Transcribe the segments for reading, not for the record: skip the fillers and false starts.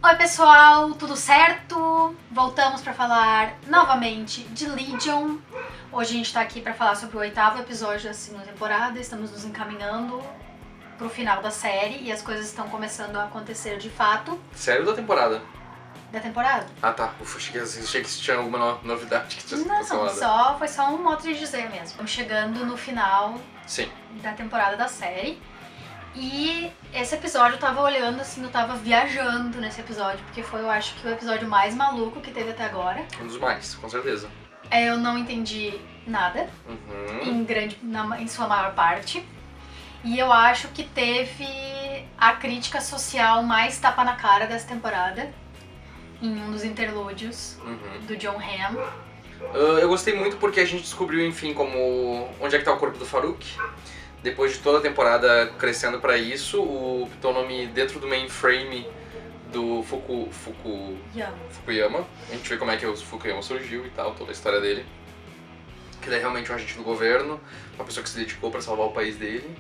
Oi pessoal, tudo certo? Voltamos para falar novamente de Legion. Hoje a gente tá aqui para falar sobre o 8º episódio da segunda temporada. Estamos nos encaminhando pro final da série e as coisas estão começando a acontecer de fato. Sério da temporada? Da temporada. Ah tá, ufa, achei que tinha alguma novidade que tinha sido Não, foi só um modo de dizer mesmo. Estamos chegando no final Sim. da temporada da série. E esse episódio eu tava olhando assim, eu tava viajando nesse episódio, porque foi, eu acho que o episódio mais maluco que teve até agora. Um dos mais, com certeza. Eu não entendi nada, em sua maior parte. E eu acho que teve a crítica social mais tapa na cara dessa temporada, em um dos interlúdios do Jon Hamm. Eu gostei muito porque a gente descobriu, enfim, onde é que tá o corpo do Farouk. Depois de toda a temporada crescendo pra isso, o Ptonomy dentro do mainframe do Fukuyama. A gente vê como é que o Fukuyama surgiu e tal, toda a história dele. Que ele é realmente um agente do governo, uma pessoa que se dedicou pra salvar o país dele.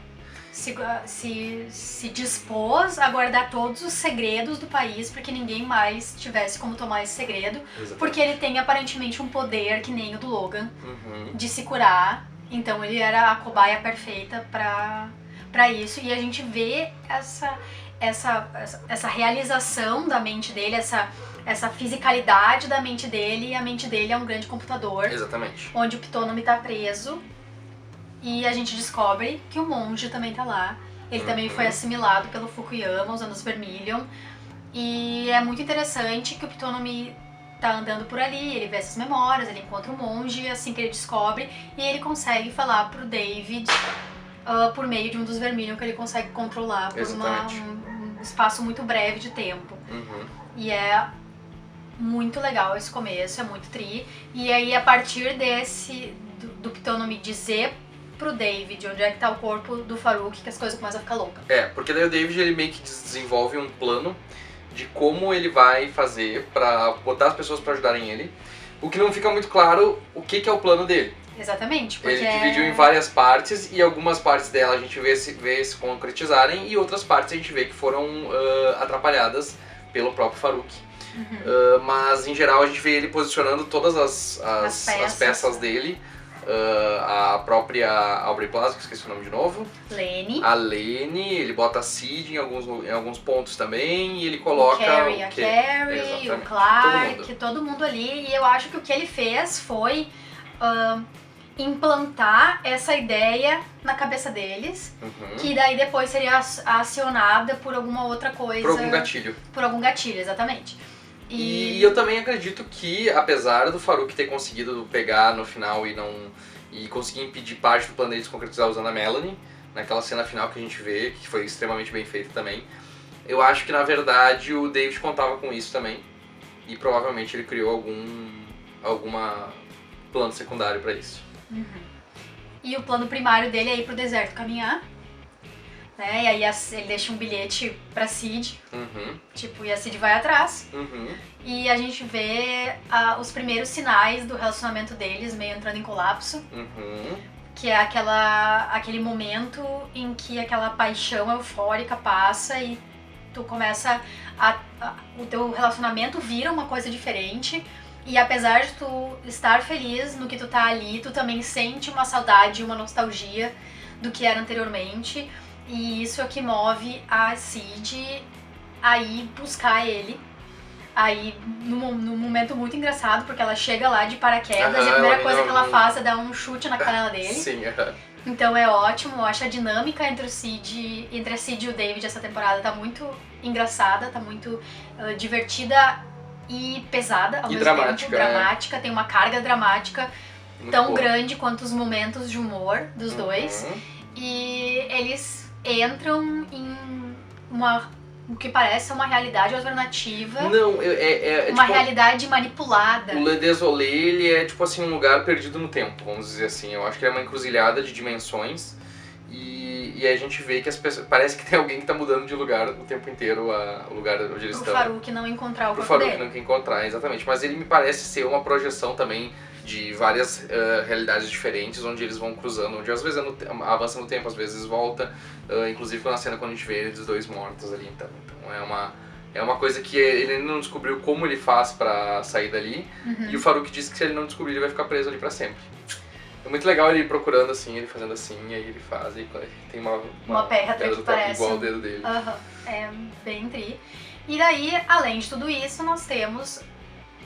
Se dispôs a guardar todos os segredos do país para que ninguém mais tivesse como tomar esse segredo. Exatamente. Porque ele tem aparentemente um poder, que nem o do Logan, de se curar. Então ele era a cobaia perfeita pra isso. E a gente vê essa realização da mente dele, essa fisicalidade da mente dele. E a mente dele é um grande computador. Exatamente. Onde o Ptonomy tá preso. E a gente descobre que o monge também tá lá. Ele também foi assimilado pelo Fukuyama, usando os Vermilion. E é muito interessante que o Ptonomy tá andando por ali, ele vê essas memórias, ele encontra o monge, assim que ele descobre, e ele consegue falar pro David por meio de um dos Vermilion que ele consegue controlar por um espaço muito breve de tempo. E é muito legal esse começo, é muito tri. E aí a partir do Ptonomy dizer pro David onde é que tá o corpo do Farouk, que as coisas começam a ficar loucas. Porque daí o David ele meio que desenvolve um plano de como ele vai fazer pra botar as pessoas pra ajudarem ele. O que não fica muito claro o que é o plano dele. Exatamente, porque ele dividiu em várias partes e algumas partes dela a gente vê se concretizarem e outras partes a gente vê que foram atrapalhadas pelo próprio Farouk. Mas em geral a gente vê ele posicionando todas as peças dele. A própria Aubrey Plaza, que eu esqueci o nome de novo. A Lene, ele bota a Cid em alguns pontos também e ele coloca a Carrie, o Clark, todo mundo ali. E eu acho que o que ele fez foi implantar essa ideia na cabeça deles, que daí depois seria acionada por alguma outra coisa. Por algum gatilho. Por algum gatilho, exatamente. E eu também acredito que, apesar do Farouk ter conseguido pegar no final e conseguir impedir parte do plano dele de se concretizar usando a Melanie, naquela cena final que a gente vê, que foi extremamente bem feita também, eu acho que na verdade o David contava com isso também e provavelmente ele criou alguma plano secundário pra isso. E o plano primário dele é ir pro deserto caminhar. Né? E aí ele deixa um bilhete pra Cid, e a Cid vai atrás. E a gente vê os primeiros sinais do relacionamento deles meio entrando em colapso. Que é aquele momento em que aquela paixão eufórica passa e tu começa o teu relacionamento vira uma coisa diferente. E apesar de tu estar feliz no que tu tá ali, tu também sente uma saudade, uma nostalgia do que era anteriormente. E isso é o que move a Cid a ir buscar ele. Aí, num momento muito engraçado, porque ela chega lá de paraquedas e a primeira coisa que ela faz é dar um chute na canela dele. Sim, Então é ótimo, eu acho a dinâmica entre a Cid e o David essa temporada tá muito engraçada, tá muito divertida e pesada ao mesmo tempo. Dramática, tem uma carga dramática muito tão grande quanto os momentos de humor dos dois. E eles entram em o que parece ser uma realidade alternativa. Não, uma realidade manipulada. O Le Désolé, ele é tipo assim um lugar perdido no tempo, vamos dizer assim. Eu acho que é uma encruzilhada de dimensões e a gente vê que as pessoas, parece que tem alguém que tá mudando de lugar o tempo inteiro, o lugar onde eles estão. O Farouk não encontrar o corpo Farouk dele. não quer encontrar, exatamente. Mas ele me parece ser uma projeção também de várias realidades diferentes, onde eles vão cruzando, onde às vezes avança no tempo, às vezes volta, inclusive na cena quando a gente vê eles dois mortos ali, então é É uma coisa que ele ainda não descobriu como ele faz pra sair dali. E o Farouk disse que se ele não descobrir, ele vai ficar preso ali pra sempre. É muito legal ele procurando assim, ele fazendo assim, aí ele faz e tem uma pedra que parece igual ao dedo dele. É bem tri. E daí, além de tudo isso, nós temos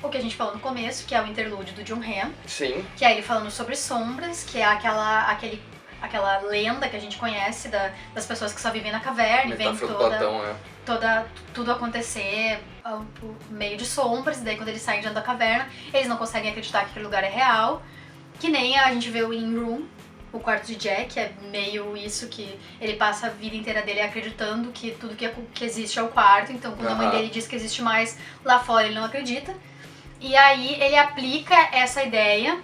o que a gente falou no começo, que é o interlúdio do Jun-Han. Sim. Que é ele falando sobre sombras, que é aquela lenda que a gente conhece das pessoas que só vivem na caverna e vem tudo acontecer por meio de sombras, e daí quando eles saem dentro da caverna, eles não conseguem acreditar que aquele lugar é real. Que nem a gente vê o In Room, o quarto de Jack, é meio isso, que ele passa a vida inteira dele acreditando que tudo que existe é o quarto, então quando a mãe dele diz que existe mais lá fora, ele não acredita. E aí ele aplica essa ideia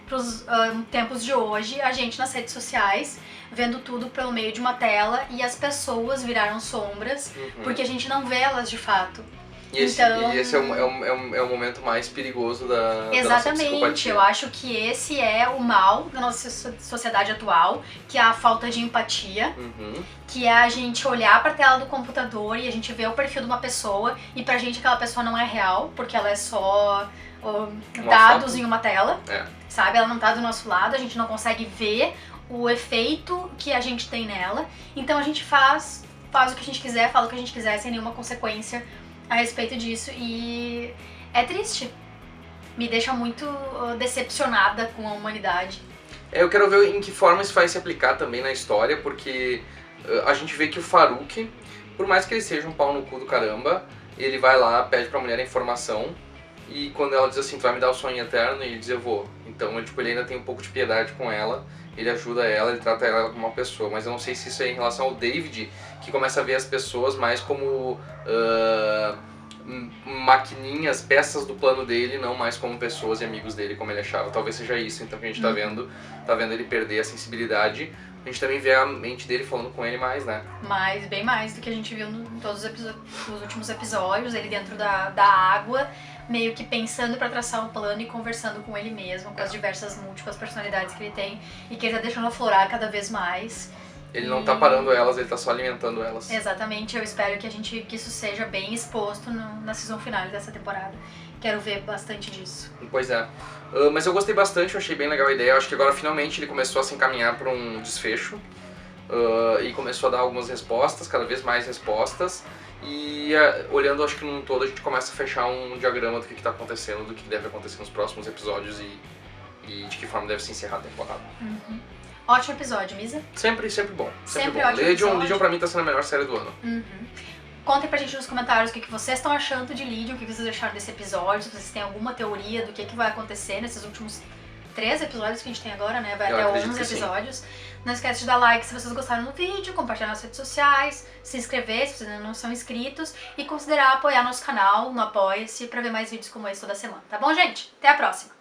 pros tempos de hoje, a gente nas redes sociais, vendo tudo pelo meio de uma tela, e as pessoas viraram sombras, porque a gente não vê elas de fato. E esse é o momento mais perigoso da nossa psicopatia. Exatamente, eu acho que esse é o mal da nossa sociedade atual, que é a falta de empatia, que é a gente olhar pra tela do computador e a gente ver o perfil de uma pessoa, e pra gente aquela pessoa não é real, porque ela é só dados em uma tela, sabe? Ela não tá do nosso lado, a gente não consegue ver o efeito que a gente tem nela, então a gente faz o que a gente quiser, fala o que a gente quiser, sem nenhuma consequência a respeito disso, e é triste. Me deixa muito decepcionada com a humanidade. Eu quero ver em que forma isso vai se aplicar também na história, porque a gente vê que o Farouk, por mais que ele seja um pau no cu do caramba, ele vai lá, pede pra mulher a informação, e quando ela diz assim, tu vai me dar o sonho eterno, e ele diz, eu vou. Então ele ainda tem um pouco de piedade com ela, ele ajuda ela, ele trata ela como uma pessoa, mas eu não sei se isso é em relação ao David, que começa a ver as pessoas mais como maquininhas, peças do plano dele, não mais como pessoas e amigos dele, como ele achava. Talvez seja isso, então, que a gente tá vendo ele perder a sensibilidade. A gente também vê a mente dele falando com ele mais, né? Bem mais do que a gente viu em todos os últimos episódios, ele dentro da água, meio que pensando pra traçar um plano e conversando com ele mesmo, com as diversas múltiplas personalidades que ele tem, e que ele tá deixando aflorar cada vez mais. Ele não tá parando elas, ele tá só alimentando elas. Exatamente, eu espero que isso seja bem exposto na season final dessa temporada. Quero ver bastante disso. Pois é. Mas eu gostei bastante, eu achei bem legal a ideia. Eu acho que agora finalmente ele começou a se encaminhar para um desfecho. E começou a dar algumas respostas, cada vez mais respostas. E olhando, acho que num todo, a gente começa a fechar um diagrama do que está acontecendo, do que deve acontecer nos próximos episódios e de que forma deve se encerrar a temporada. Ótimo episódio, Misa. Sempre bom. Sempre ótimo. Legion pra mim tá sendo a melhor série do ano. Contem pra gente nos comentários o que vocês estão achando de Legion, o que vocês acharam desse episódio, se vocês têm alguma teoria do que vai acontecer nesses últimos 3 episódios que a gente tem agora, né? Vai até 11 episódios. Sim. Não esquece de dar like se vocês gostaram do vídeo, compartilhar nas redes sociais, se inscrever se vocês ainda não são inscritos e considerar apoiar nosso canal no Apoia-se pra ver mais vídeos como esse toda semana, tá bom, gente? Até a próxima!